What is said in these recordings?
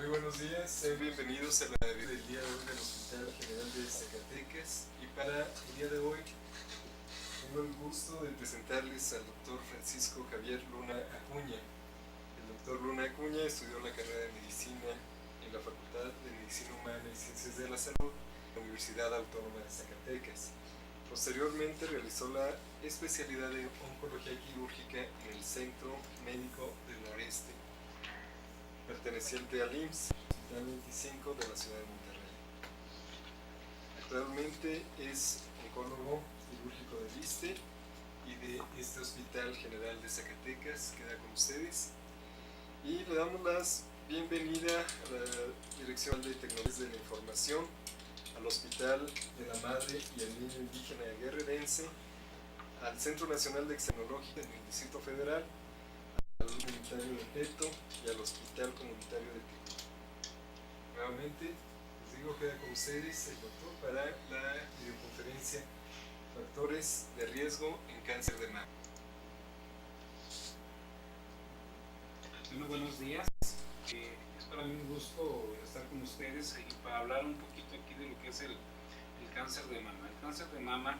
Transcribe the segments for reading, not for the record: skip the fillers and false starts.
Muy buenos días, sean bienvenidos a la revista del día de hoy del Hospital General de Zacatecas. Y para el día de hoy tengo el gusto de presentarles al doctor Francisco Javier Luna Acuña. El doctor Luna Acuña estudió la carrera de Medicina en la Facultad de Medicina Humana y Ciencias de la Salud de la Universidad Autónoma de Zacatecas. Posteriormente realizó la especialidad en Oncología Quirúrgica en el Centro Médico del Noreste, perteneciente al IMSS, Hospital 25 de la ciudad de Monterrey. Actualmente es oncólogo quirúrgico del ISSSTE y de este Hospital General de Zacatecas. Queda con ustedes y le damos la bienvenida a la Dirección de Tecnologías de la Información, al Hospital de la Madre y el Niño Indígena Guerrerense, al Centro Nacional de Tecnología en el Distrito Federal, al Comunitario de Peto y al Hospital Comunitario de Peto. Nuevamente, les digo, queda con ustedes el doctor para la videoconferencia Factores de Riesgo en Cáncer de Mama. Bueno, buenos días. Es para mí un gusto estar con ustedes y para hablar un poquito aquí de lo que es el cáncer de mama. El cáncer de mama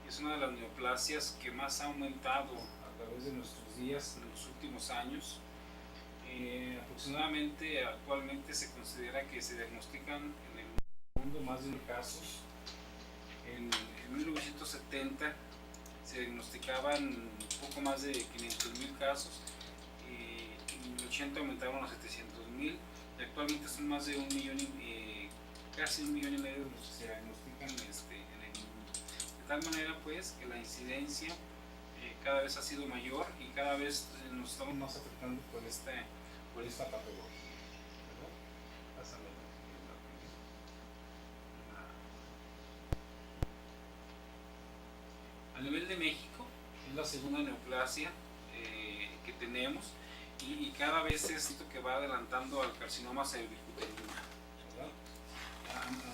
es una de las neoplasias que más ha aumentado a través de nuestros días en los últimos años. Aproximadamente actualmente se considera que se diagnostican en el mundo más de 1.000 casos. En 1970 se diagnosticaban poco más de 500.000 casos. En el 80 aumentaron a 700.000 y actualmente son más de 1 millón, casi 1,5 millones los que se diagnostican en el mundo. De tal manera pues que la incidencia cada vez ha sido mayor y cada vez nos estamos más afectando por esta patología. A nivel de México es la segunda neoplasia que tenemos y cada vez es esto que va adelantando al carcinoma cervicuterino.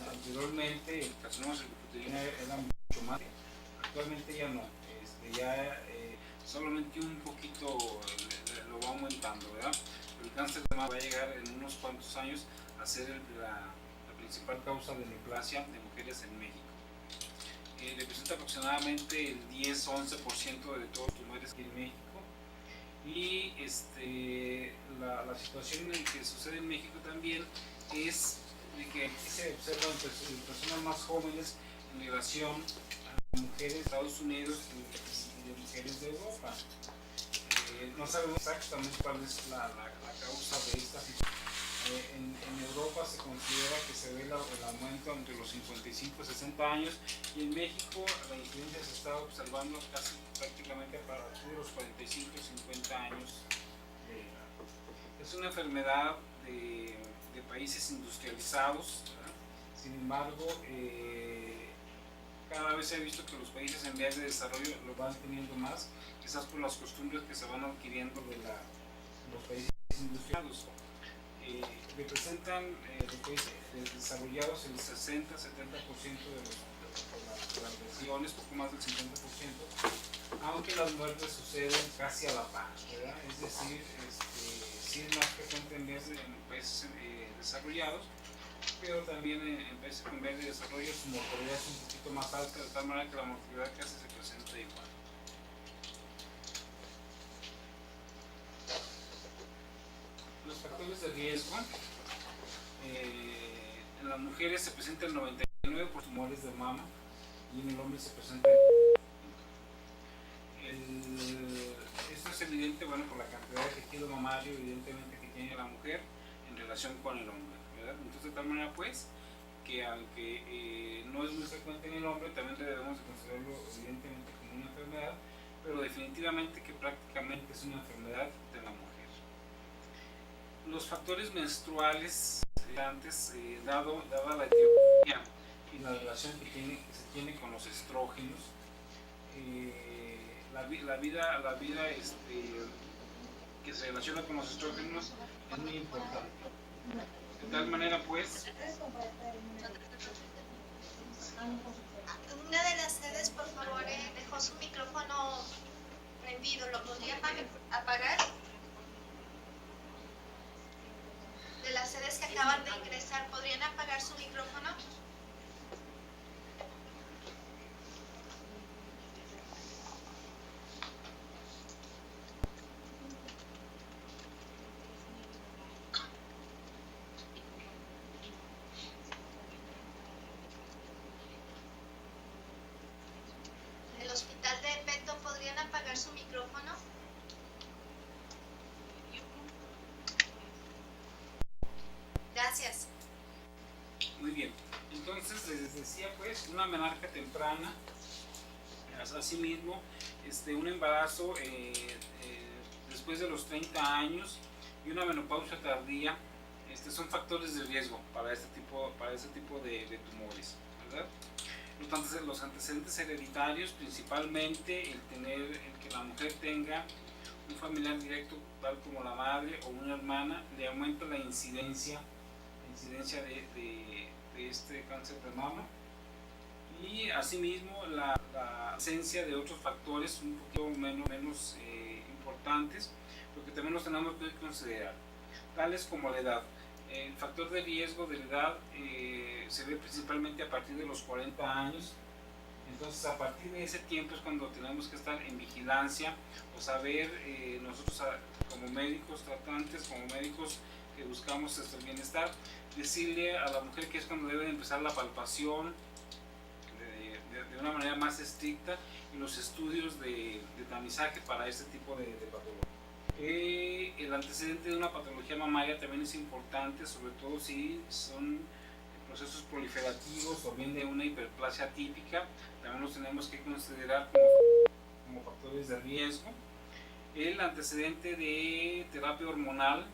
Anteriormente el carcinoma cervicuterino era mucho más, actualmente ya no, solamente un poquito lo va aumentando, ¿verdad? El cáncer de mama va a llegar en unos cuantos años a ser la principal causa de neoplasia de mujeres en México. Representa aproximadamente el 10-11% de todos los tumores aquí en México. Y la situación en que sucede en México también es de que aquí se observan personas más jóvenes en relación a mujeres de Estados Unidos y de mujeres de Europa. No sabemos exactamente cuál es la causa de esta situación. En Europa se considera que se ve el aumento entre los 55 y 60 años y en México la incidencia se está observando casi prácticamente a partir de los 45 y 50 años de edad. Es una enfermedad de países industrializados, ¿verdad? Sin embargo, cada vez se ha visto que los países en vías de desarrollo lo van teniendo más, quizás por las costumbres que se van adquiriendo de los países industrializados. Representan los países desarrollados el 60-70% de las lesiones, poco más del 50%, aunque las muertes suceden casi a la par, ¿verdad? Es decir, sí es más frecuente en países desarrollados, pero también en países con vías de desarrollo su mortalidad es un poquito más alta, de tal manera que la mortalidad casi se presenta igual. Los factores de riesgo, en las mujeres se presenta el 99% por tumores de mama y en el hombre se presenta el Esto es evidente, bueno, por la cantidad de tejido mamario, evidentemente, que tiene la mujer en relación con el hombre, ¿verdad? Entonces, de tal manera, pues, que aunque no es muy frecuente en el hombre, también debemos de considerarlo, evidentemente, como una enfermedad, pero definitivamente que prácticamente es una enfermedad de la mujer. Los factores menstruales, dada la etiología y la relación que se tiene con los estrógenos, la vida que se relaciona con los estrógenos es muy importante. De tal manera, pues, una de las sedes, por favor, dejó su micrófono prendido. ¿Lo podría apagar? De las sedes que acaban de ingresar, ¿podrían apagar su micrófono? ¿Del hospital de Peto podrían apagar su micrófono? Gracias. muy bien. Entonces, les decía, pues, una menarca temprana, asimismo, un embarazo después de los 30 años y una menopausia tardía, son factores de riesgo para este tipo de tumores, ¿verdad? Los antecedentes hereditarios, principalmente el que la mujer tenga un familiar directo, tal como la madre o una hermana, le aumenta la incidencia de este cáncer de mama, y asimismo la ausencia de otros factores un poquito menos importantes, pero que también los tenemos que considerar, tales como la edad. El factor de riesgo de la edad se ve principalmente a partir de los 40 años. Entonces, a partir de ese tiempo es cuando tenemos que estar en vigilancia o saber, nosotros como médicos tratantes, como médicos que buscamos el bienestar, decirle a la mujer que es cuando debe empezar la palpación de una manera más estricta y los estudios de tamizaje para este tipo de patología. El antecedente de una patología mamaria también es importante, sobre todo si son procesos proliferativos o bien de una hiperplasia típica, también los tenemos que considerar como factores de riesgo. El antecedente de terapia hormonal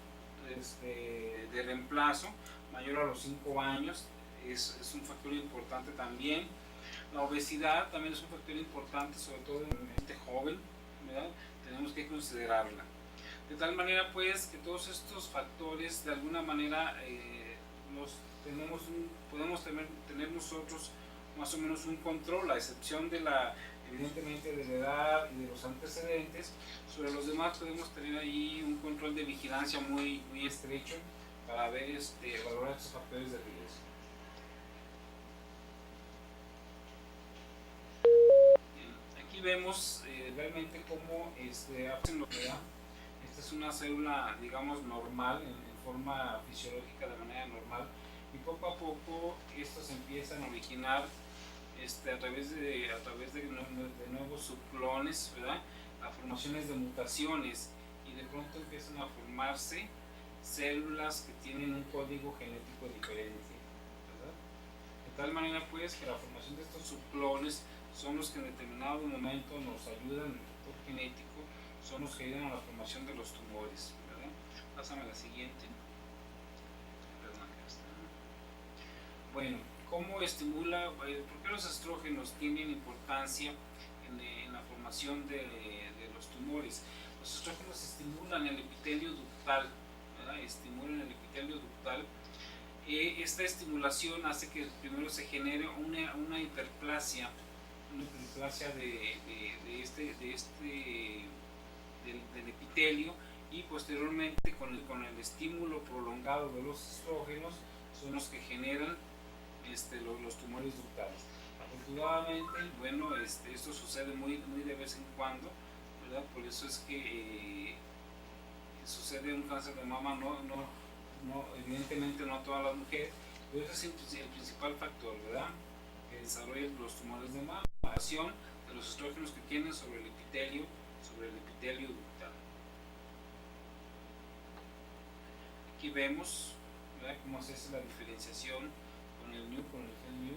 de reemplazo mayor a los 5 años es un factor importante también. La obesidad también es un factor importante, sobre todo en gente joven, ¿verdad? Tenemos que considerarla. De tal manera, pues, que todos estos factores de alguna manera podemos tener nosotros más o menos un control, a excepción evidentemente de la edad y de los antecedentes. Sobre los demás podemos tener ahí un control de vigilancia muy, muy estrecho para ver, valorar estos factores de riesgo. Aquí vemos realmente cómo hacen lo que da. Esta es una célula, digamos, normal, en forma fisiológica, de manera normal, y poco a poco estos empiezan a originar a través de nuevos subclones, ¿verdad? Las formaciones de mutaciones, y de pronto empiezan a formarse células que tienen un código genético diferente, ¿verdad? De tal manera, pues, que la formación de estos subclones son los que en determinado momento nos ayudan en el factor genético, son los que ayudan a la formación de los tumores, ¿verdad? Pásame a la siguiente. Perdón, acá está. Bueno, ¿cómo estimula? ¿Por qué los estrógenos tienen importancia en la formación de los tumores? Los estrógenos estimulan el epitelio ductal, ¿verdad? Estimulan el epitelio ductal. Esta estimulación hace que primero se genere una hiperplasia del epitelio, y posteriormente con el estímulo prolongado de los estrógenos son los que generan los tumores ductales. Afortunadamente, bueno, esto sucede muy, muy de vez en cuando, ¿verdad? Por eso es que sucede un cáncer de mama, evidentemente no a todas las mujeres, pero ese es el principal factor, ¿verdad? Que desarrolla los tumores de mama, de de los estrógenos que tienen sobre el epitelio ductal. Aquí vemos, ¿verdad?, cómo se hace la diferenciación con el NU, con el gel NU,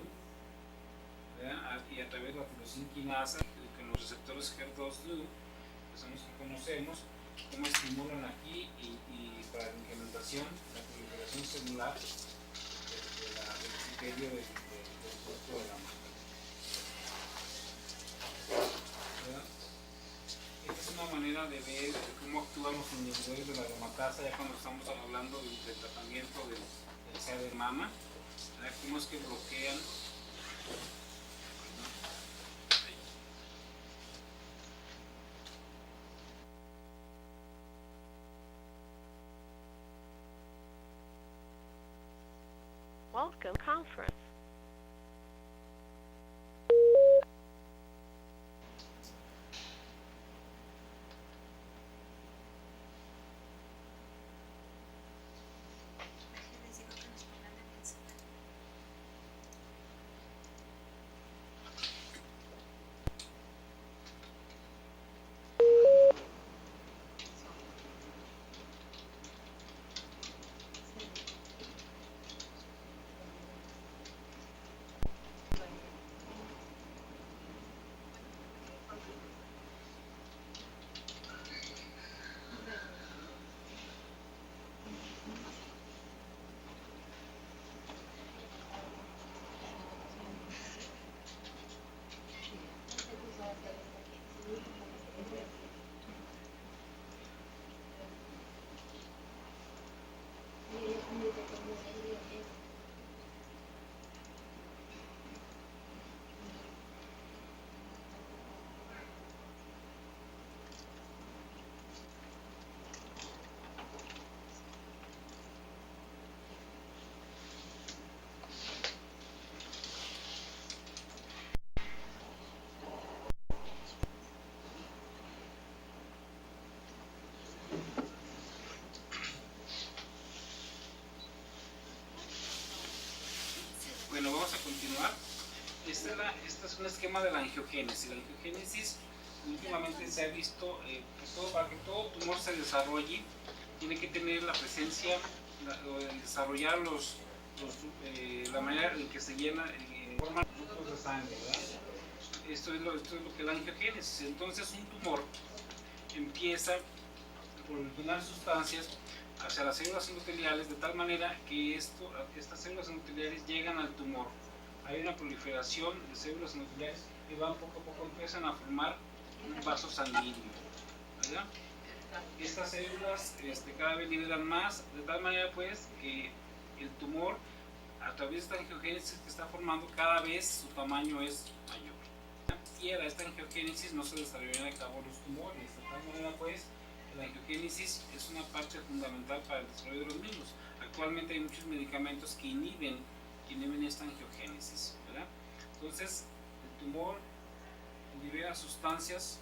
¿verdad?, y a través de la tirosina quinasa con los receptores HER2/neu, que son los que conocemos, cómo estimulan aquí y para la incrementación, la proliferación celular del epitelio del cuerpo de la mujer. ¿Verdad? Esta es una manera de ver cómo actúan los inhibidores de la aromatasa ya cuando estamos hablando del tratamiento del SEA de mama, ¿verdad?, cómo es que bloquean. Welcome conference. Les digo que nos pongan en el celular. Bueno, vamos a continuar. Este es un esquema de la angiogénesis. La angiogénesis últimamente se ha visto para que todo tumor se desarrolle, tiene que tener la presencia, desarrollar la manera en que se llena, forman grupos de sangre, ¿verdad? Esto es lo que es la angiogénesis. Entonces un tumor empieza por originar sustancias hacia las células endoteliales de tal manera que estas células endoteliales llegan al tumor. Hay una proliferación de células endoteliales que van poco a poco, empiezan a formar un vaso sanguíneo, ¿verdad? Estas células cada vez liberan más, de tal manera pues que el tumor, a través de esta angiogénesis que está formando, cada vez su tamaño es mayor. Si era esta angiogénesis, no se desarrollarían a cabo los tumores, de tal manera pues la angiogénesis es una parte fundamental para el desarrollo de los mismos. Actualmente hay muchos medicamentos que inhiben esta angiogénesis, ¿verdad? Entonces, el tumor libera sustancias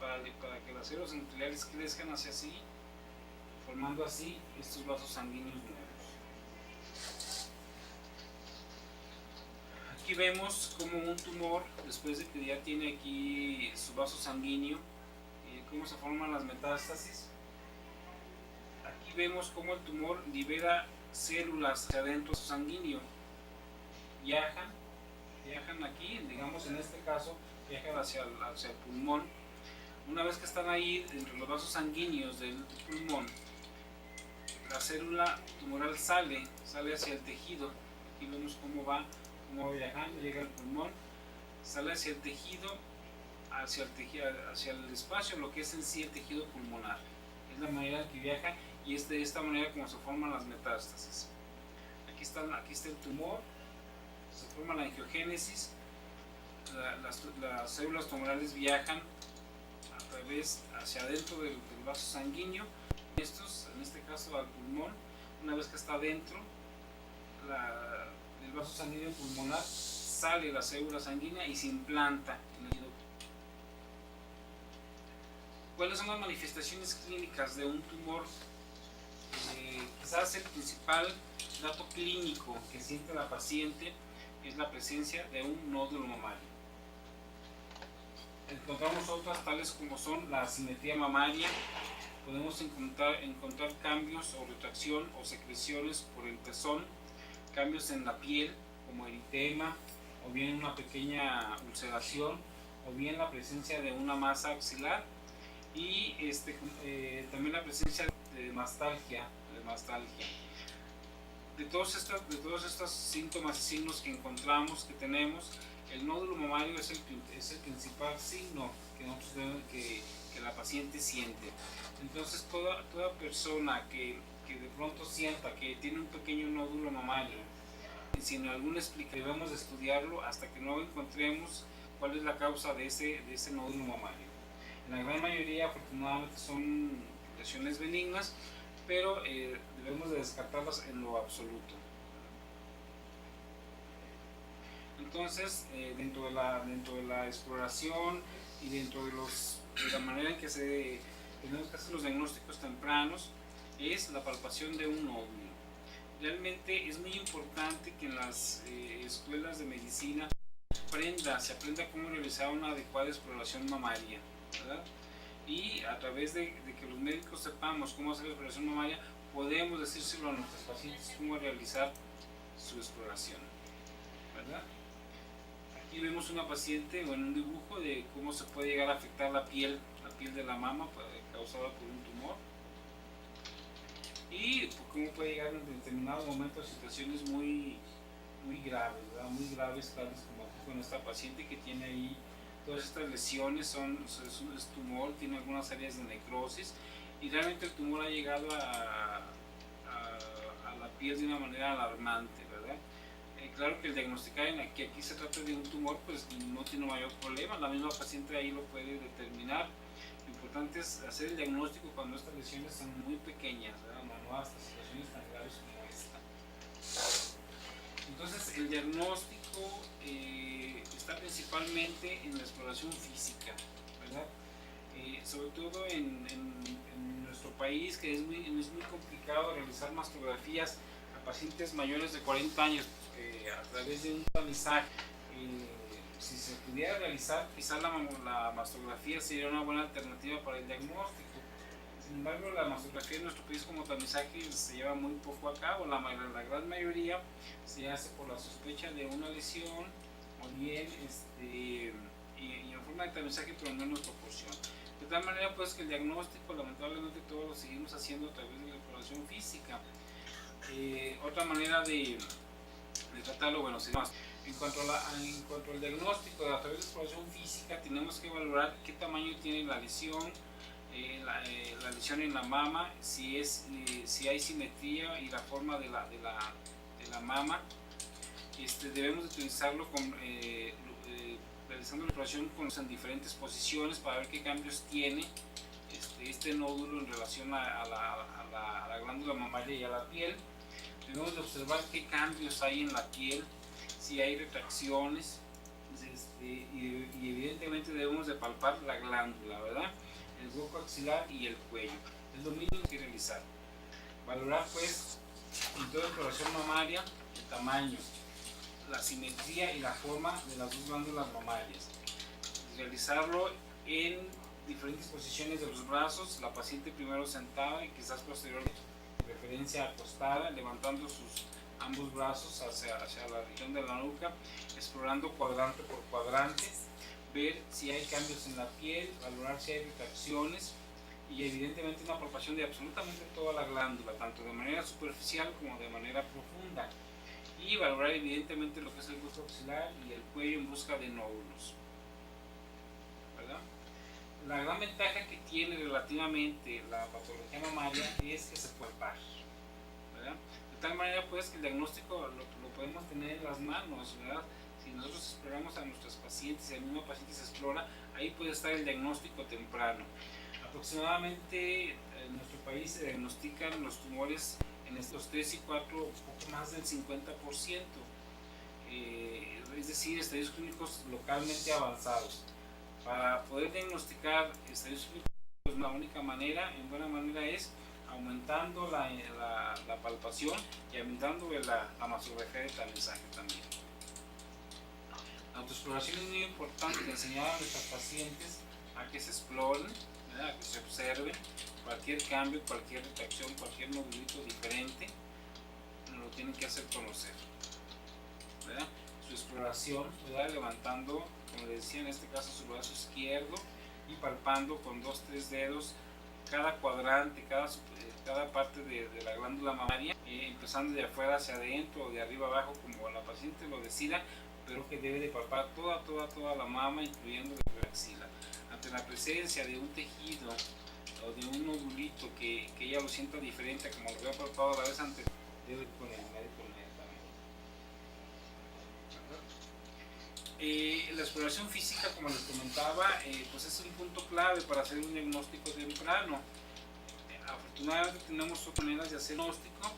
para que las células endoteliales crezcan hacia sí, formando así estos vasos sanguíneos nuevos. Aquí vemos como un tumor, después de que ya tiene aquí su vaso sanguíneo, cómo se forman las metástasis. Aquí vemos cómo el tumor libera células hacia adentro sanguíneo. Viajan aquí, digamos en este caso, viajan hacia el pulmón. Una vez que están ahí, entre los vasos sanguíneos del pulmón, la célula tumoral sale hacia el tejido. Aquí vemos cómo va viajando, llega al pulmón, sale hacia el tejido, hacia el espacio, lo que es en sí el tejido pulmonar. Es la manera en que viaja y es de esta manera como se forman las metástasis. Aquí está el tumor, se forma la angiogénesis, las células tumorales viajan a través hacia adentro del vaso sanguíneo, en este caso al pulmón. Una vez que está dentro del vaso sanguíneo pulmonar, sale la célula sanguínea y se implanta en el tejido. ¿Cuáles son las manifestaciones clínicas de un tumor? Quizás el principal dato clínico que siente la paciente es la presencia de un nódulo mamario. encontramos otras tales como son la asimetría mamaria. Podemos encontrar cambios o retracción o secreciones por el pezón, cambios en la piel como eritema, o bien una pequeña ulceración, o bien la presencia de una masa axilar, y también la presencia de mastalgia. De todos estos síntomas y signos que encontramos, que tenemos, el nódulo mamario es el principal signo que la paciente siente. Entonces toda persona que de pronto sienta que tiene un pequeño nódulo mamario, sin alguna explicación, debemos de estudiarlo hasta que no encontremos cuál es la causa de ese nódulo mamario. En la gran mayoría, afortunadamente, son lesiones benignas, pero debemos de descartarlas en lo absoluto. Entonces, dentro de la exploración y dentro de la manera en que tenemos que hacer los diagnósticos tempranos, es la palpación de un nódulo. Realmente es muy importante que en las escuelas de medicina se aprenda cómo realizar una adecuada exploración mamaria, ¿verdad? Y a través de que los médicos sepamos cómo hacer la exploración mamaria, podemos decírselo a nuestros pacientes cómo realizar su exploración, ¿verdad? Aquí vemos una paciente en un dibujo de cómo se puede llegar a afectar la piel de la mama causada por un tumor, y cómo puede llegar en determinados momentos a situaciones muy graves, ¿verdad? Muy graves, tales como aquí con esta paciente que tiene ahí todas estas lesiones, es tumor, tiene algunas áreas de necrosis, y realmente el tumor ha llegado a la piel de una manera alarmante, ¿verdad? Claro que el diagnosticar que aquí se trata de un tumor, pues no tiene mayor problema, la misma paciente ahí lo puede determinar. Lo importante es hacer el diagnóstico cuando estas lesiones son muy pequeñas, ¿verdad? No hasta situaciones tan graves como esta. Entonces, el diagnóstico está principalmente en la exploración física, ¿verdad? Sobre todo en nuestro país, que es muy complicado realizar mastografías a pacientes mayores de 40 años a través de un tamizaje. Si se pudiera realizar, quizás la mastografía sería una buena alternativa para el diagnóstico. Sin embargo, la mastografía en nuestro país como tamizaje se lleva muy poco a cabo. La gran mayoría se hace por la sospecha de una lesión, o bien y en forma de tamizaje, pero no en proporción. De tal manera, pues, que el diagnóstico, lamentablemente, todos lo seguimos haciendo a través de la exploración física. Otra manera de tratarlo, bueno, en cuanto al diagnóstico a través de la exploración física, tenemos que valorar qué tamaño tiene la lesión, la lesión en la mama, si hay simetría y la forma de la mama. Debemos utilizarlo realizando la exploración en diferentes posiciones para ver qué cambios tiene este nódulo en relación a la glándula mamaria y a la piel. Debemos de observar qué cambios hay en la piel, si hay retracciones, y evidentemente debemos de palpar la glándula, ¿verdad? El hueco axilar y el cuello. Es lo mínimo que realizar. Valorar, pues, en toda exploración mamaria, el tamaño, la simetría y la forma de las dos glándulas mamarias. Realizarlo en diferentes posiciones de los brazos, la paciente primero sentada y quizás posteriormente de preferencia acostada, levantando sus ambos brazos hacia la región de la nuca, explorando cuadrante por cuadrante, ver si hay cambios en la piel, valorar si hay retracciones, y evidentemente una palpación de absolutamente toda la glándula, tanto de manera superficial como de manera profunda, y valorar evidentemente lo que es el hueso axilar y el cuello en busca de nódulos, ¿verdad? La gran ventaja que tiene relativamente la patología mamaria es que se puede palpar, ¿verdad? De tal manera, pues, que el diagnóstico lo podemos tener en las manos, ¿verdad? Si nosotros exploramos a nuestros pacientes y el mismo paciente se explora, ahí puede estar el diagnóstico temprano. Aproximadamente en nuestro país se diagnostican los tumores en estos 3 y 4, un poco más del 50%, es decir, estadios clínicos localmente avanzados. Para poder diagnosticar estadios clínicos, pues la única manera, en buena manera, es aumentando la palpación y aumentando la mastografía de tamizaje también. La autoexploración es muy importante, enseñar a nuestras pacientes a que se exploren, ¿verdad? A que se observen cualquier cambio, cualquier retracción, cualquier movimiento diferente, lo tienen que hacer conocer, ¿verdad? Su exploración, ¿verdad? Levantando, como les decía, en este caso su brazo izquierdo y palpando con 2-3 dedos cada cuadrante, cada parte de la glándula mamaria, empezando de afuera hacia adentro o de arriba abajo, como la paciente lo decida, pero que debe de palpar toda la mama, incluyendo la axila. Ante la presencia de un tejido o de un nodulito que ella lo sienta diferente como lo había palpado la vez anterior, debe ir con el médico inmediatamente. La exploración física, como les comentaba, pues es un punto clave para hacer un diagnóstico temprano. Afortunadamente tenemos otras maneras de hacer diagnóstico,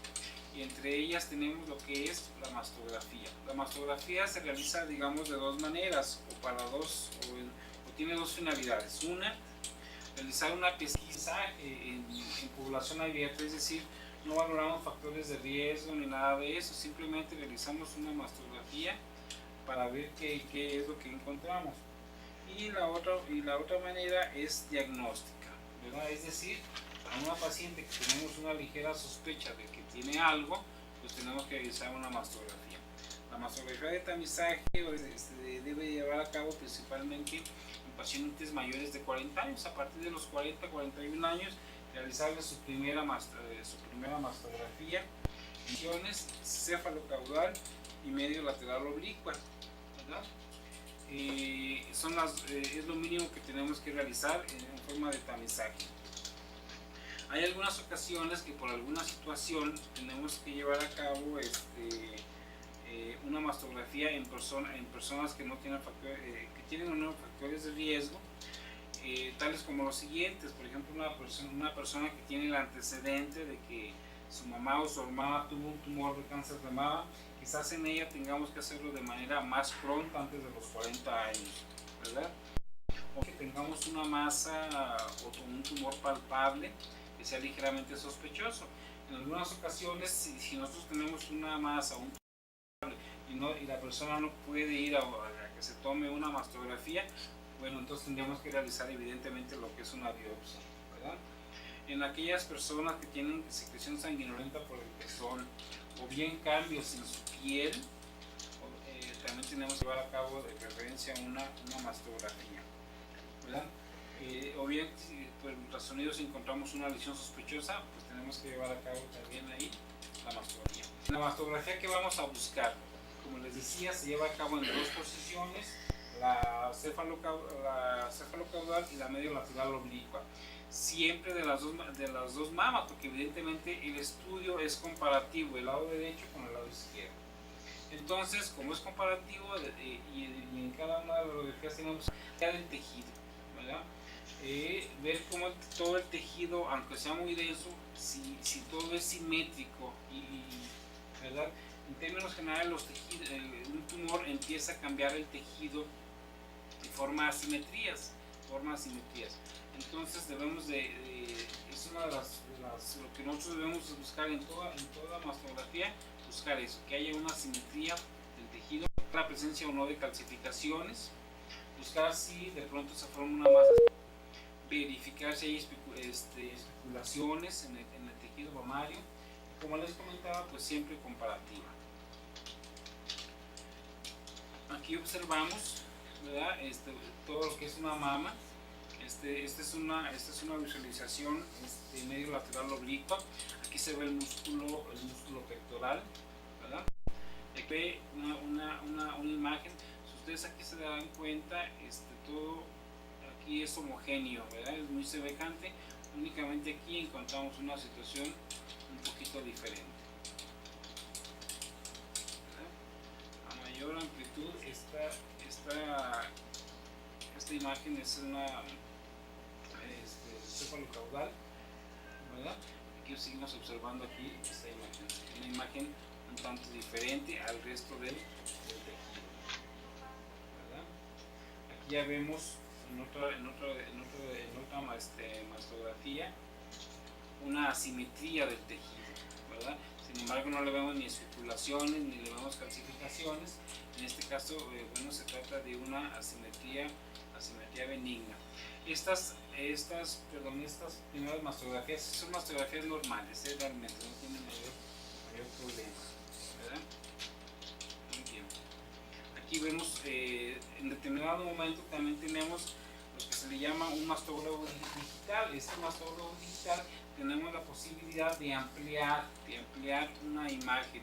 y entre ellas tenemos lo que es la mastografía. La mastografía se realiza, digamos, de dos maneras, o tiene dos finalidades. Una, realizar una pesquisa en población abierta, es decir, no valoramos factores de riesgo ni nada de eso, simplemente realizamos una mastografía para ver qué es lo que encontramos. Y la otra manera es diagnóstica, ¿verdad? Es decir, a una paciente que tenemos una ligera sospecha de que tiene algo, pues tenemos que realizar una mastografía. La mastografía de tamizaje debe llevar a cabo principalmente en pacientes mayores de 40 años. A partir de los 40-41 años, realizarle su primera mastografía, lesiones cefalocaudal y medio lateral oblicua, ¿verdad? Es lo mínimo que tenemos que realizar en forma de tamizaje. Hay algunas ocasiones que por alguna situación tenemos que llevar a cabo una mastografía en personas que no tienen que tienen unos factores de riesgo, tales como los siguientes. Por ejemplo, una persona que tiene el antecedente de que su mamá o su hermana tuvo un tumor de cáncer de mama, quizás en ella tengamos que hacerlo de manera más pronta, antes de los 40 años, ¿verdad? O que tengamos una masa o un tumor palpable que sea ligeramente sospechoso. En algunas ocasiones, si nosotros tenemos una masa y la persona no puede ir a que se tome una mastografía, bueno, entonces tendríamos que realizar evidentemente lo que es una biopsia, ¿verdad? En aquellas personas que tienen secreción sanguinolenta por el pezón, o bien cambios en su piel, también tenemos que llevar a cabo de preferencia una mastografía, ¿verdad? O bien, si por ultrasonido si encontramos una lesión sospechosa, pues tenemos que llevar a cabo también ahí la mastografía. La mastografía que vamos a buscar, como les decía, se lleva a cabo en dos posiciones: la cefalocaudal y la medio lateral oblicua. Siempre de las dos mamas, porque evidentemente el estudio es comparativo, el lado derecho con el lado izquierdo. Entonces, como es comparativo y en cada una de las radiografías tenemos el tejido, ¿verdad? Ver cómo todo el tejido, aunque sea muy denso, si todo es simétrico, ¿verdad? En términos generales, un tumor empieza a cambiar el tejido de forma asimetrías. Entonces es una de lo que nosotros debemos buscar en toda mastografía, buscar eso, que haya una simetría del tejido, la presencia o no de calcificaciones, buscar si de pronto se forma una masa, verificar si hay especulaciones en el tejido mamario, y como les comentaba, pues siempre comparativa. Aquí observamos, ¿verdad? Todo lo que es una mama. Esta es una visualización medio lateral oblicua. Aquí se ve el músculo pectoral, ¿verdad? Aquí ve una imagen. Si ustedes aquí se dan cuenta, todo aquí es homogéneo, ¿verdad? Es muy semejante. Únicamente aquí encontramos una situación un poquito diferente, ¿verdad? A mayor amplitud, esta imagen es una cefalocaudal, ¿verdad? Aquí seguimos observando aquí esta imagen, una imagen un tanto diferente al resto del tejido, ¿verdad? Aquí ya vemos en otra mastografía una asimetría del tejido, ¿verdad? Si sin embargo no le vemos ni especulaciones ni le vemos calcificaciones. En este caso, bueno, se trata de una asimetría benigna. Estas primeras mastografías son mastografías normales, realmente no tienen mayor problema, ¿verdad? Muy bien. Aquí vemos, en determinado momento también tenemos lo que se le llama un mastógrafo digital. Este mastógrafo digital tenemos la posibilidad de ampliar una imagen,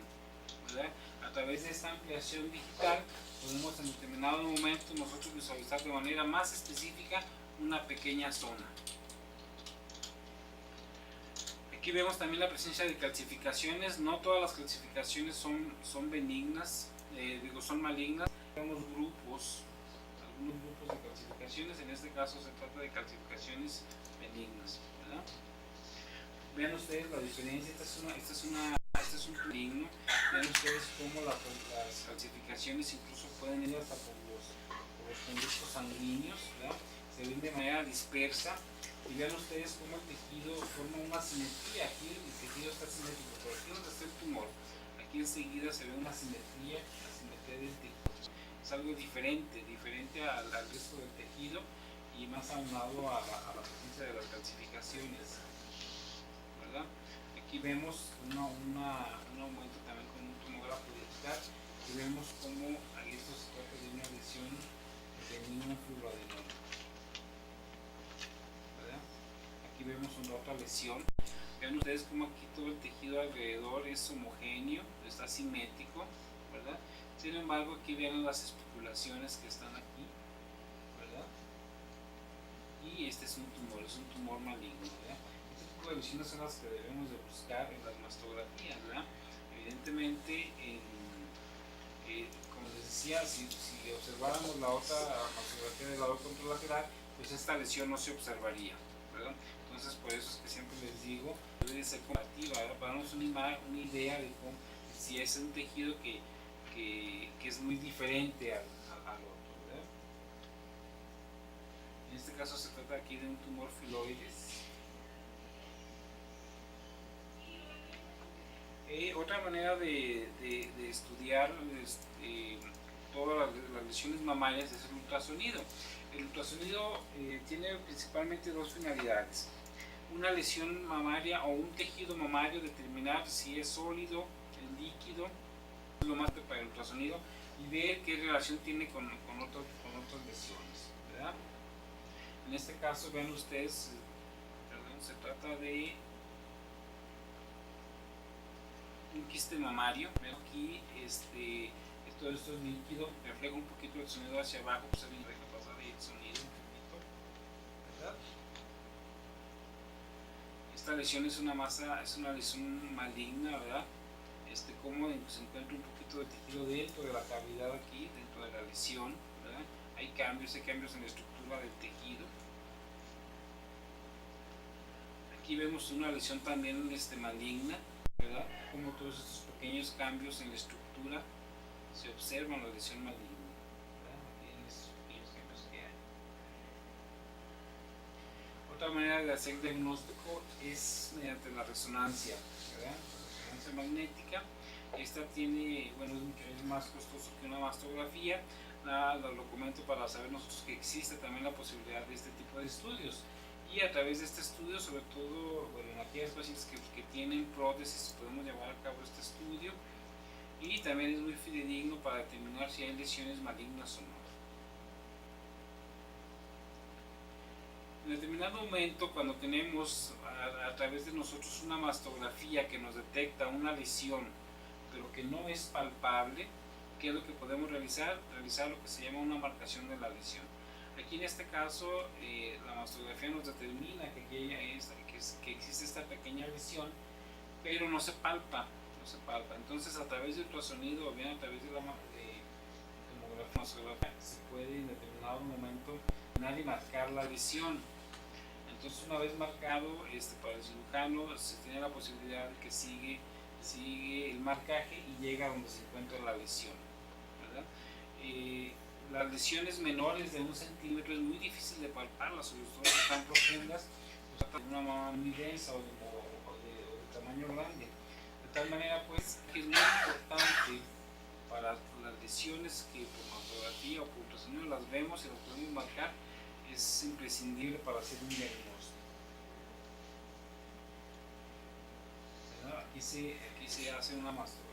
¿verdad? A través de esta ampliación digital podemos en determinado momento nosotros visualizar de manera más específica una pequeña zona. Aquí vemos también la presencia de calcificaciones. No todas las calcificaciones son benignas, son malignas. Vemos algunos grupos de calcificaciones. En este caso se trata de calcificaciones benignas, ¿verdad? Vean ustedes la diferencia. Este es un benigno. Vean ustedes cómo las calcificaciones incluso pueden ir hasta por los conductos sanguíneos, ¿verdad? Se ven de manera dispersa. Y vean ustedes cómo el tejido forma una simetría. Aquí el tejido está simétrico, pero aquí donde está el tumor, aquí enseguida se ve una simetría, la simetría del tejido. Es algo diferente al resto del tejido y más aunado a la presencia de las calcificaciones, ¿verdad? Aquí vemos un aumento también con un tomógrafo digital y vemos cómo esto se trata de una lesión benigna fibroadenoma. Aquí vemos una otra lesión. Vean ustedes cómo aquí todo el tejido alrededor es homogéneo, está simétrico, ¿verdad? Sin embargo, aquí vean las especulaciones que están aquí, ¿verdad? Y este es un tumor maligno, ¿verdad? Este tipo de lesiones son las que debemos de buscar en las mastografías, ¿verdad? Evidentemente, como les decía, si observáramos la otra mastografía del lado contralateral, pues esta lesión no se observaría, ¿verdad? Entonces, por eso es que siempre les digo, debe ser comparativa, ¿verdad? Para darnos una idea de cómo, si es un tejido que es muy diferente al otro, ¿verdad? En este caso se trata aquí de un tumor filoides. Otra manera de estudiar todas las lesiones mamarias es el ultrasonido. El ultrasonido tiene principalmente dos finalidades. Una lesión mamaria o un tejido mamario, determinar si es sólido, el líquido, es lo más para el ultrasonido, y ver qué relación tiene con otras lesiones, ¿verdad? En este caso, vean ustedes, se trata de un quiste mamario. Ven aquí, todo esto es líquido, refleja un poquito el sonido hacia abajo, pues alguien deja pasar ahí el sonido un poquito, ¿verdad? Esta lesión es una lesión maligna, ¿verdad? Como se encuentra un poquito de tejido dentro de la cavidad aquí, dentro de la lesión, ¿verdad? Hay cambios en la estructura del tejido. Aquí vemos una lesión también maligna, ¿verdad? Como todos estos pequeños cambios en la estructura se observan la lesión maligna, ¿verdad? Aquí en estos pequeños cambios que hay. Otra manera de hacer diagnóstico es mediante la resonancia, ¿verdad? La resonancia magnética. Esta tiene, bueno, es más costoso que una mastografía. Lo comento para saber nosotros que existe también la posibilidad de este tipo de estudios. Y a través de este estudio, sobre todo, bueno, en aquellas pacientes que tienen prótesis, podemos llevar a cabo este estudio. Y también es muy fidedigno para determinar si hay lesiones malignas o no. En determinado momento, cuando tenemos a través de nosotros una mastografía que nos detecta una lesión, pero que no es palpable, ¿qué es lo que podemos realizar? Realizar lo que se llama una marcación de la lesión. Aquí en este caso, la mastografía nos determina que existe esta pequeña lesión, pero no se palpa. Entonces, a través del ultrasonido o bien a través de la tomografía se puede en determinado momento y marcar la lesión. Entonces, una vez marcado, para el cirujano se tiene la posibilidad de que sigue el marcaje y llega a donde se encuentra la lesión, ¿verdad? Las lesiones menores de 1 centímetro es muy difícil de palparlas, sobre todo si están profundas, o sea, de una mama muy densa o de tamaño grande. De tal manera pues que es muy importante para las lesiones que por mastografía o por ultrasonido las vemos y las podemos marcar, es imprescindible para hacer un diagnóstico. Aquí se hace una mastografía.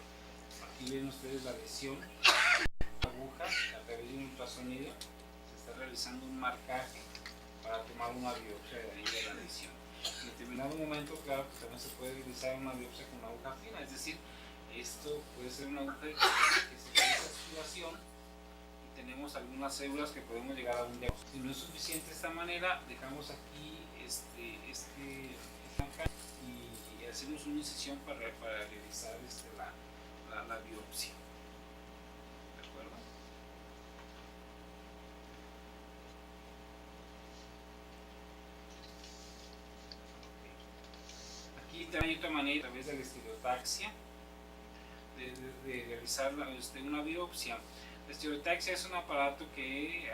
Aquí ven ustedes la lesión, aguja, a través de un ultrasonido se está realizando un marcaje para tomar una biopsia de ahí de la lesión. En determinado momento, claro, que también se puede realizar una biopsia con una aguja fina, es decir, esto puede ser una aguja que se realiza aspiración y tenemos algunas células que podemos llegar a un diagnóstico. Si no es suficiente de esta manera, dejamos aquí esta marca y hacemos una incisión para realizar la biopsia. ¿De acuerdo? Aquí también hay otra manera, a través de la estereotaxia, de realizar una biopsia. La estereotaxia es un aparato que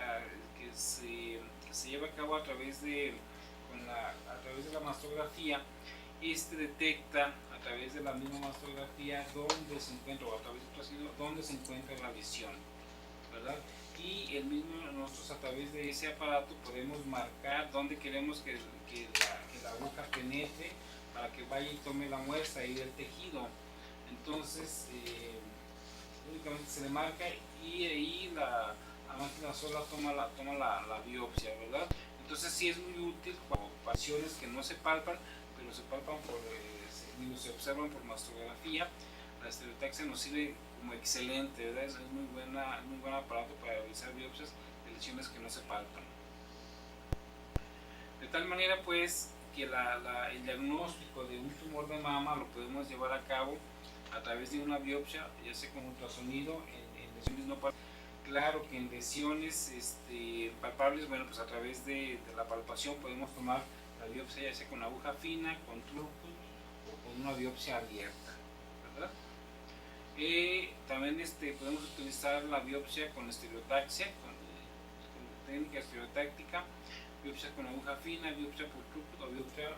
se lleva a cabo a través de la mastografía. Detecta a través de la misma mastografía dónde se encuentra, o a través del ultrasonido, dónde se encuentra la lesión, ¿verdad? Y nosotros a través de ese aparato podemos marcar dónde queremos que la aguja penetre para que vaya y tome la muestra ahí del tejido. Entonces únicamente se le marca y ahí la máquina sola toma la biopsia, ¿verdad? Entonces sí es muy útil para lesiones que no se palpan, pero se palpan se observan por mastografía. La estereotaxia nos sirve como excelente, ¿verdad? Es muy buen aparato para realizar biopsias de lesiones que no se palpan. De tal manera pues que el diagnóstico de un tumor de mama lo podemos llevar a cabo a través de una biopsia, ya sea con ultrasonido, en lesiones no palpables. Claro que en lesiones palpables, bueno, pues a través de la palpación podemos tomar la biopsia ya sea con aguja fina, con Throughput o con una biopsia abierta, ¿verdad? También podemos utilizar la biopsia con estereotaxia, con técnica estereotáctica, biopsia con aguja fina, biopsia por Throughput o biopsia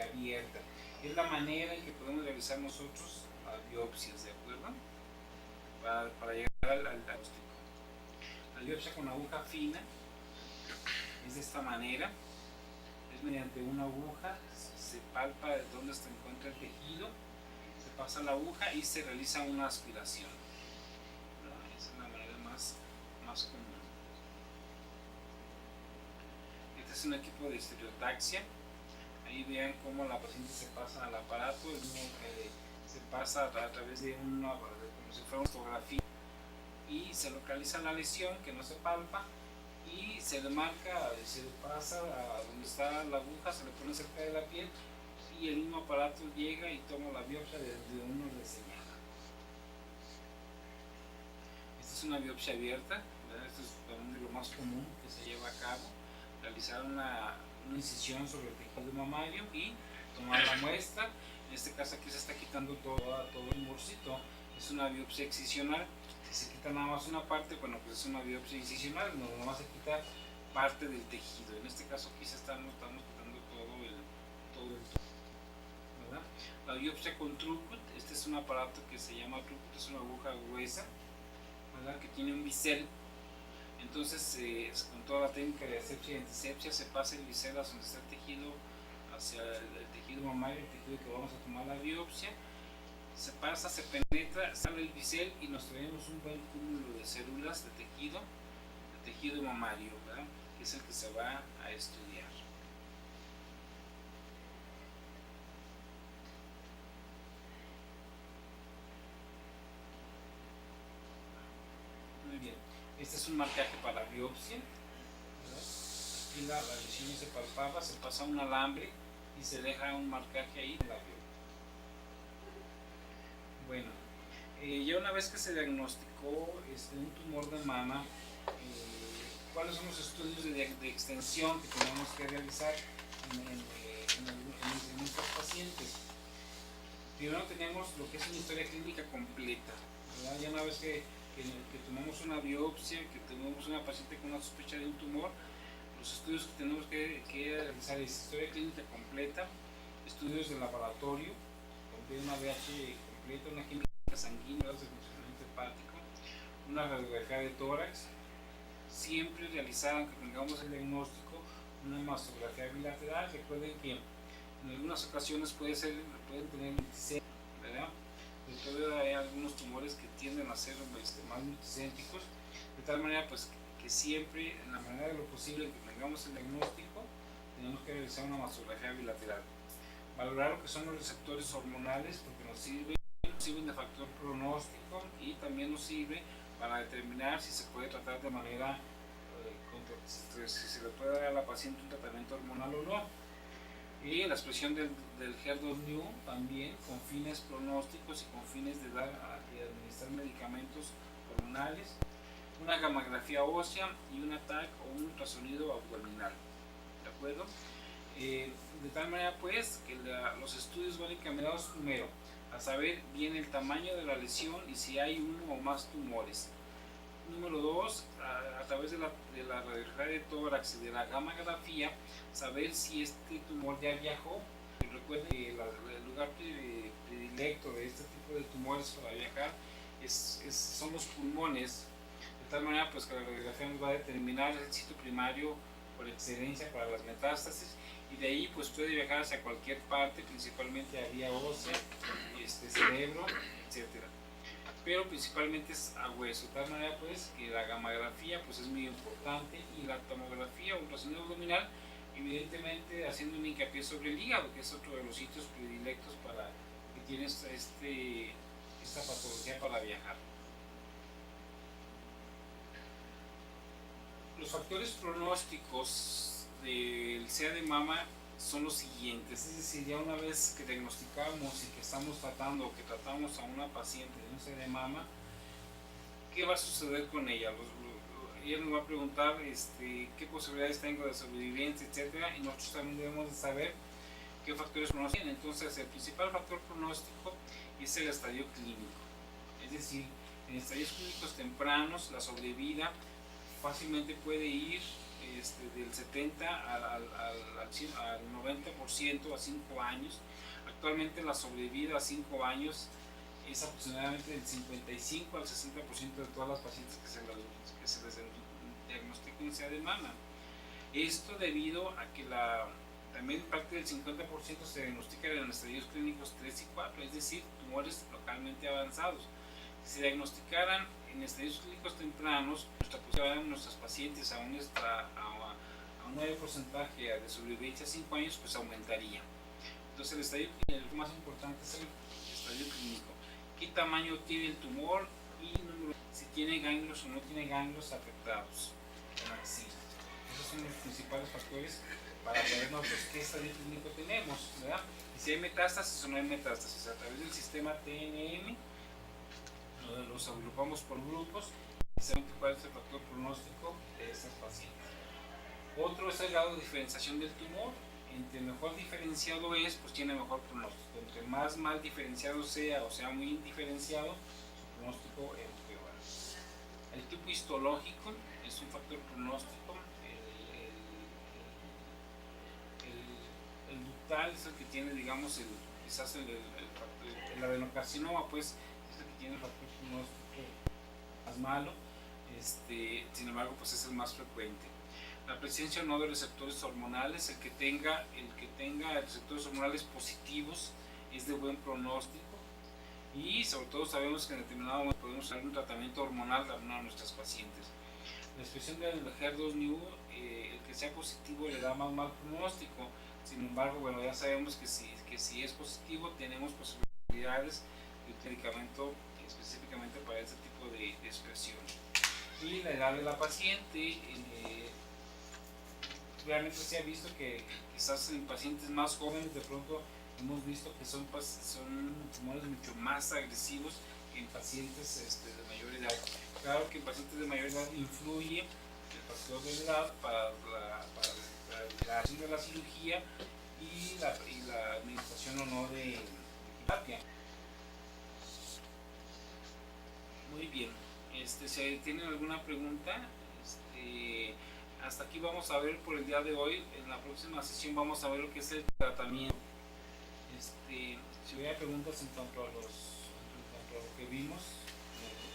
abierta. Es la manera en que podemos realizar nosotros las biopsias, ¿de acuerdo? Para llegar al diagnóstico. La biopsia con aguja fina es de esta manera. Mediante una aguja se palpa dónde se encuentra el tejido, se pasa la aguja y se realiza una aspiración. Esa es la manera más común. Este es un equipo de estereotaxia. Ahí vean cómo la paciente se pasa al aparato, se pasa a través de como si fuera una fotografía y se localiza la lesión que no se palpa. Y se le marca, se le pasa a donde está la aguja, se le pone cerca de la piel y el mismo aparato llega y toma la biopsia desde uno le señala. Esta es una biopsia abierta, ¿verdad? Esto es también de lo más común que se lleva a cabo, realizar una incisión sobre el tejido mamario y tomar la muestra. En este caso aquí se está quitando todo el tumorcito, es una biopsia excisional. Si se quita nada más una parte, bueno, pues es una biopsia incisional, no nada más se quita parte del tejido. En este caso aquí estamos quitando todo el tumor, ¿verdad? La biopsia con Throughput, este es un aparato que se llama Throughput, es una aguja gruesa, ¿verdad? Que tiene un bisel. Entonces con toda la técnica de asepsia y antisepsia se pasa el bisel hacia donde está el tejido, hacia el tejido mamario, el tejido que vamos a tomar la biopsia. Se pasa, se penetra, sale el bisel y nos traemos un buen cúmulo de células de tejido mamario, ¿verdad? Que es el que se va a estudiar. Muy bien, este es un marcaje para biopsia, ¿verdad? Aquí la lesión se palpaba, se pasa un alambre y se deja un marcaje ahí de la biopsia. Bueno, ya una vez que se diagnosticó un tumor de mama, ¿cuáles son los estudios de extensión que tenemos que realizar en estos pacientes? Primero tenemos lo que es una historia clínica completa, ¿verdad? Ya una vez que tomamos una biopsia, que tenemos una paciente con una sospecha de un tumor, los estudios que tenemos que realizar es historia clínica completa, estudios de laboratorio, una VH completa, una química sanguínea, de funcionamiento hepático, una radiografía de tórax, siempre realizar, aunque tengamos el diagnóstico, una mastografía bilateral. Recuerden que en algunas ocasiones pueden tener multicéntrico, ¿verdad? Entonces hay algunos tumores que tienden a ser más multicéntricos, de tal manera pues que siempre, en la manera de lo posible que tengamos el diagnóstico, tenemos que realizar una mastografía bilateral. Valorar lo que son los receptores hormonales, porque nos sirven de factor pronóstico y también nos sirve para determinar si se puede tratar de manera, si se le puede dar a la paciente un tratamiento hormonal o no. Y la expresión del HER2/neu también con fines pronósticos y con fines de administrar medicamentos hormonales, una gammagrafía ósea y un TAC o un ultrasonido abdominal, ¿de acuerdo? De tal manera pues que los estudios van encaminados primero a saber bien el tamaño de la lesión y si hay uno o más tumores. Número 2, a través de la radiografía de tórax y de la gammagrafía, saber si este tumor ya viajó. Recuerden que el lugar predilecto de este tipo de tumores para viajar son los pulmones, de tal manera pues que la radiografía nos va a determinar el sitio primario por excelencia para las metástasis, y de ahí pues puede viajar hacia cualquier parte, principalmente a vía ósea, cerebro, etcétera, pero principalmente es a hueso, de tal manera pues que la gammagrafía pues es muy importante, y la tomografía o ultrasonido abdominal, evidentemente haciendo un hincapié sobre el hígado, que es otro de los sitios predilectos para que tienes esta patología para viajar. Los factores pronósticos del SEA de mama son los siguientes, es decir, ya una vez que diagnosticamos y que estamos tratando o que tratamos a una paciente de un SEA de mama, ¿qué va a suceder con ella? Ella nos va a preguntar qué posibilidades tengo de sobrevivencia, etcétera, y nosotros también debemos de saber qué factores pronósticos tienen. Entonces, el principal factor pronóstico es el estadio clínico, es decir, en estadios clínicos tempranos la sobrevida fácilmente puede ir del 70 al 90% a 5 años. Actualmente la sobrevida a 5 años es aproximadamente del 55 al 60% de todas las pacientes que se les diagnostica un SEA de mama. Esto debido a que también parte del 50% se diagnostica en estadios clínicos 3 y 4, es decir, tumores localmente avanzados. Si se diagnosticaran en estadios clínicos tempranos, nuestras pacientes a un mayor porcentaje de sobrevivencia a 5 años, pues aumentaría. Entonces el estadio clínico, lo más importante es el estadio clínico. ¿Qué tamaño tiene el tumor? Y si tiene ganglios o no tiene ganglios afectados en axila. Esos son los principales factores para saber nosotros qué estadio clínico tenemos, ¿verdad? Y si hay metástasis o no hay metástasis. A través del sistema TNM los agrupamos por grupos y sabemos cuál es el factor pronóstico de estas pacientes. Otro es el grado de diferenciación del tumor. Entre mejor diferenciado es, pues tiene mejor pronóstico. Entre más mal diferenciado sea o sea muy indiferenciado, su pronóstico empeora. El tipo histológico es un factor pronóstico. El ductal es el que tiene, digamos, quizás el adenocarcinoma, pues es el que tiene el factor pronóstico más malo. Sin embargo, pues es el más frecuente. La presencia o no de receptores hormonales, el que tenga receptores hormonales positivos es de buen pronóstico, y sobre todo sabemos que en determinado momento podemos dar un tratamiento hormonal a una de nuestras pacientes. La expresión del HER2/neu, el que sea positivo le da más mal pronóstico. Sin embargo, bueno, ya sabemos que si es positivo tenemos posibilidades de un medicamento específicamente para este tipo de expresión. Y la edad de la paciente, realmente se ha visto que quizás en pacientes más jóvenes de pronto hemos visto que son tumores mucho más agresivos que en pacientes de mayor edad. Claro que en pacientes de mayor edad influye el factor de edad para la de la cirugía y la administración o no de terapia. Muy bien, si tienen alguna pregunta, hasta aquí vamos a ver por el día de hoy. En la próxima sesión vamos a ver lo que es el tratamiento. Si hubiera preguntas en cuanto a los que vimos,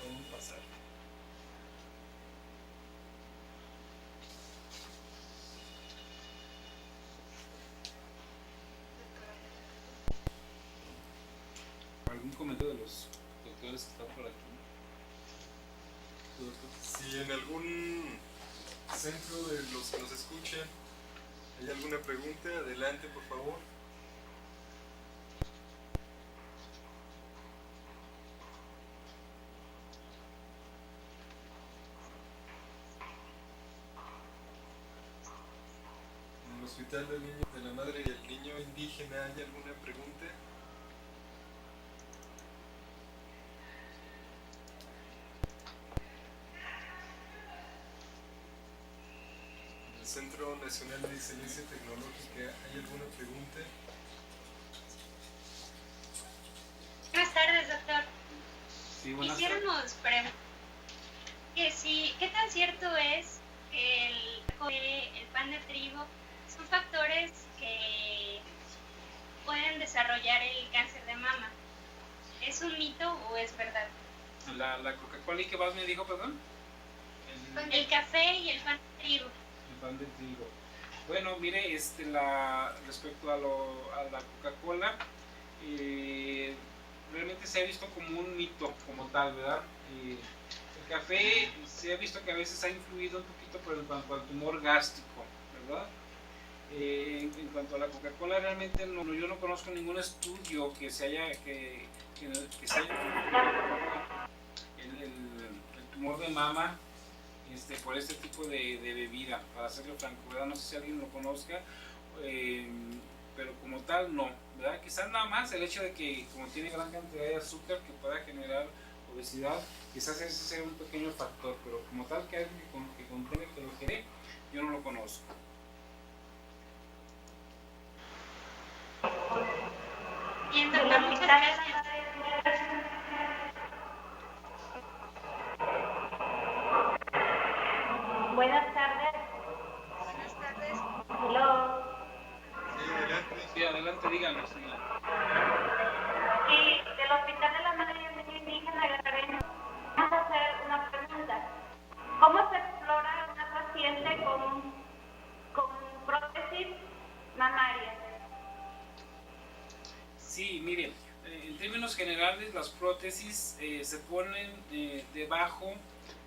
podemos pasar. ¿Algún comentario de los doctores que están por aquí? Si en algún centro de los que nos escuchan hay alguna pregunta, adelante por favor. En el Hospital del Niño, de la Madre y el Niño Indígena, ¿hay alguna pregunta? En el Centro Nacional de Excelencia Tecnológica, ¿hay alguna pregunta? Buenas tardes, doctor. Sí, buenas tardes. Quisiéramos preguntar que qué tan cierto es que el pan de trigo son factores que pueden desarrollar el cáncer de mama. ¿Es un mito o es verdad? La Coca-Cola, ¿y qué más me dijo, perdón? El café y el pan de trigo. El pan de trigo. Bueno, mire, respecto a la Coca-Cola, realmente se ha visto como un mito, como tal, ¿verdad? El café se ha visto que a veces ha influido un poquito en cuanto al tumor gástrico, ¿verdad? En cuanto a la Coca-Cola, realmente yo no conozco ningún estudio que se haya el tumor de mama por este tipo de bebida, para serlo franco, ¿verdad? No sé si alguien lo conozca, pero como tal no, ¿verdad? Quizás nada más el hecho de que como tiene gran cantidad de azúcar que pueda generar obesidad, quizás ese sea un pequeño factor, pero como tal que algo que contenga que lo genere, yo no lo conozco. Bien, doctor, muchas gracias. Buenas tardes. Buenas tardes. Hello. Sí, adelante. Sí, adelante, díganos. Sí, del Hospital de la Madre y el Niño Indígena Guerrero. Vamos a hacer una pregunta. ¿Cómo se explora una paciente con prótesis mamaria? Sí, miren, en términos generales las prótesis se ponen debajo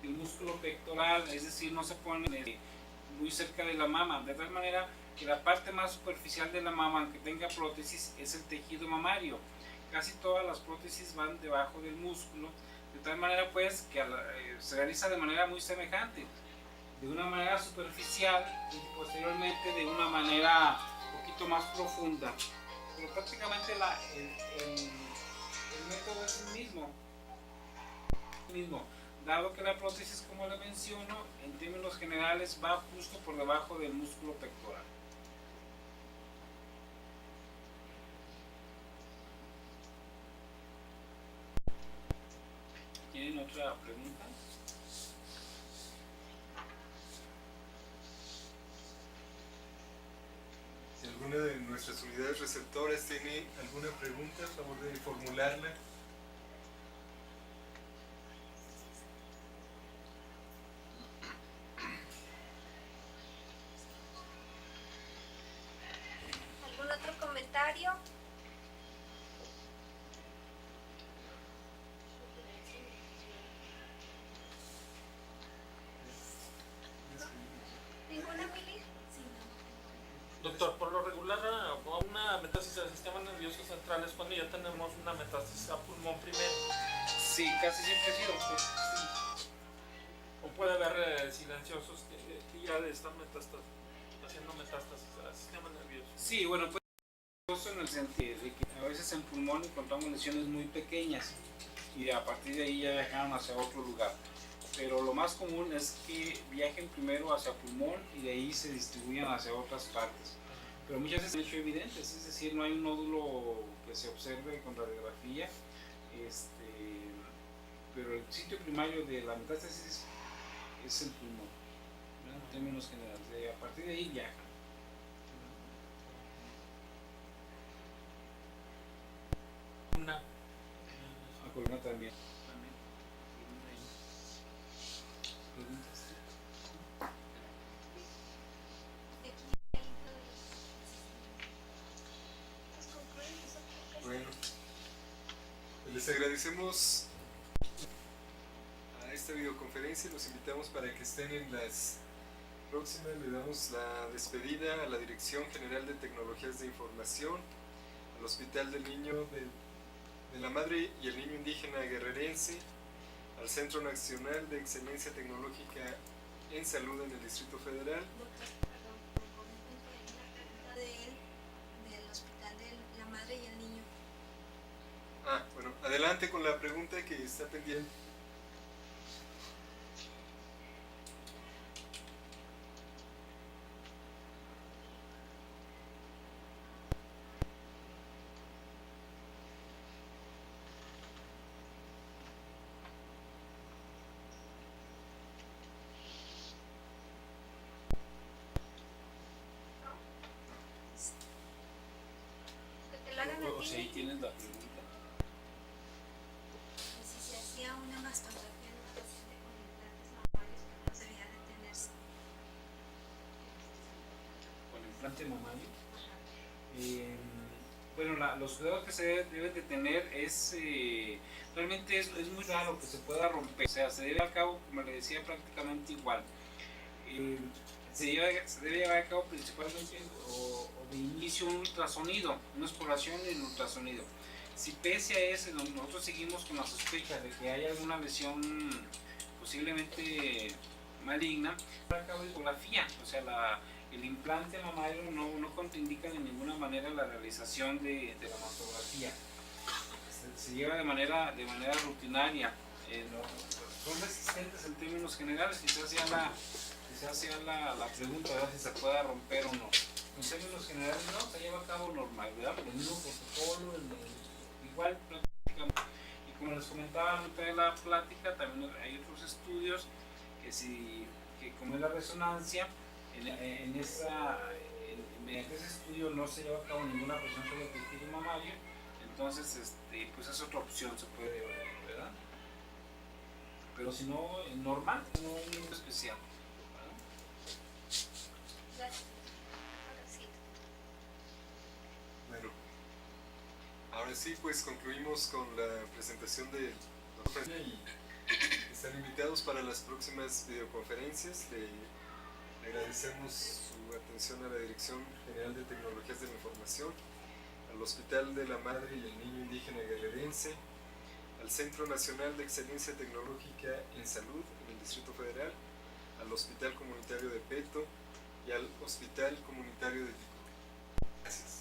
del músculo pectoral, es decir, no se ponen muy cerca de la mama, de tal manera que la parte más superficial de la mama, aunque tenga prótesis, es el tejido mamario. Casi todas las prótesis van debajo del músculo, de tal manera pues que se realiza de manera muy semejante, de una manera superficial y posteriormente de una manera un poquito más profunda. Pero prácticamente el método es el mismo, dado que la prótesis, como le menciono, en términos generales va justo por debajo del músculo pectoral. ¿Tienen otra pregunta? Si alguna de nuestras unidades receptoras tiene alguna pregunta, a favor de formularla. ¿Algún otro comentario? ¿Ninguna, Mili? Doctor, por lo regular a una metástasis del sistema nervioso central es cuando ya tenemos una metástasis a pulmón primero. Sí, casi siempre sí, doctor. Sí. O puede haber silenciosos que ya están haciendo metástasis al sistema nervioso. Sí, bueno, pues en el sentido de que a veces en pulmón encontramos lesiones muy pequeñas y a partir de ahí ya viajaron hacia otro lugar. Pero lo más común es que viajen primero hacia pulmón y de ahí se distribuyan hacia otras partes. Pero muchas veces han hecho evidentes, es decir, no hay un nódulo que se observe con radiografía, pero el sitio primario de la metástasis es el pulmón, ¿no? En términos generales. A partir de ahí viajan. Una. A problema también. Bueno, les agradecemos a esta videoconferencia y los invitamos para que estén en las próximas. Le damos la despedida a la Dirección General de Tecnologías de Información, al Hospital del Niño de la Madre y el Niño Indígena Guerrerense, al Centro Nacional de Excelencia Tecnológica en Salud en el Distrito Federal. Doctor, perdón, me comento que hay una pregunta de él, del Hospital de la Madre y el Niño. Bueno, adelante con la pregunta que está pendiente. Que te lo hagan a O sea, ahí ti. tienes la pregunta. Si se hacía una mastografía en una paciente con implantes mamarios, ¿cómo debía detenerse? Con implante mamario. Bueno, los cuidados que se deben de tener es, realmente es muy raro que se pueda romper, o sea, se debe a cabo, como le decía, prácticamente igual. Se debe llevar a cabo principalmente o de inicio un ultrasonido, una exploración en ultrasonido. Si pese a eso nosotros seguimos con la sospecha de que hay alguna lesión posiblemente maligna, se lleva a cabo ecografía, o sea, el implante mamario no contraindica de ninguna manera la realización de la mastografía. Se lleva de manera rutinaria. Son resistentes en términos generales, quizás sea la pregunta, ¿verdad? Si se pueda romper o no. En términos generales no, se lleva a cabo normal, ¿verdad? El mismo protocolo, igual prácticamente. Y como les comentaba a mitad de la plática, también hay otros estudios que como es la resonancia, mediante ese estudio no se lleva a cabo ninguna presión sobre el tejido mamario, entonces pues es otra opción, se puede ver, ¿verdad? Pero si no, normal, no hay ningún especial. Gracias. Bueno, ahora sí, pues concluimos con la presentación de la conferencia y están invitados para las próximas videoconferencias. Le agradecemos su atención a la Dirección General de Tecnologías de la Información, al Hospital de la Madre y el Niño Indígena Guerrerense, al Centro Nacional de Excelencia Tecnológica en Salud en el Distrito Federal, al Hospital Comunitario de Peto y al Hospital Comunitario de Tico. Gracias.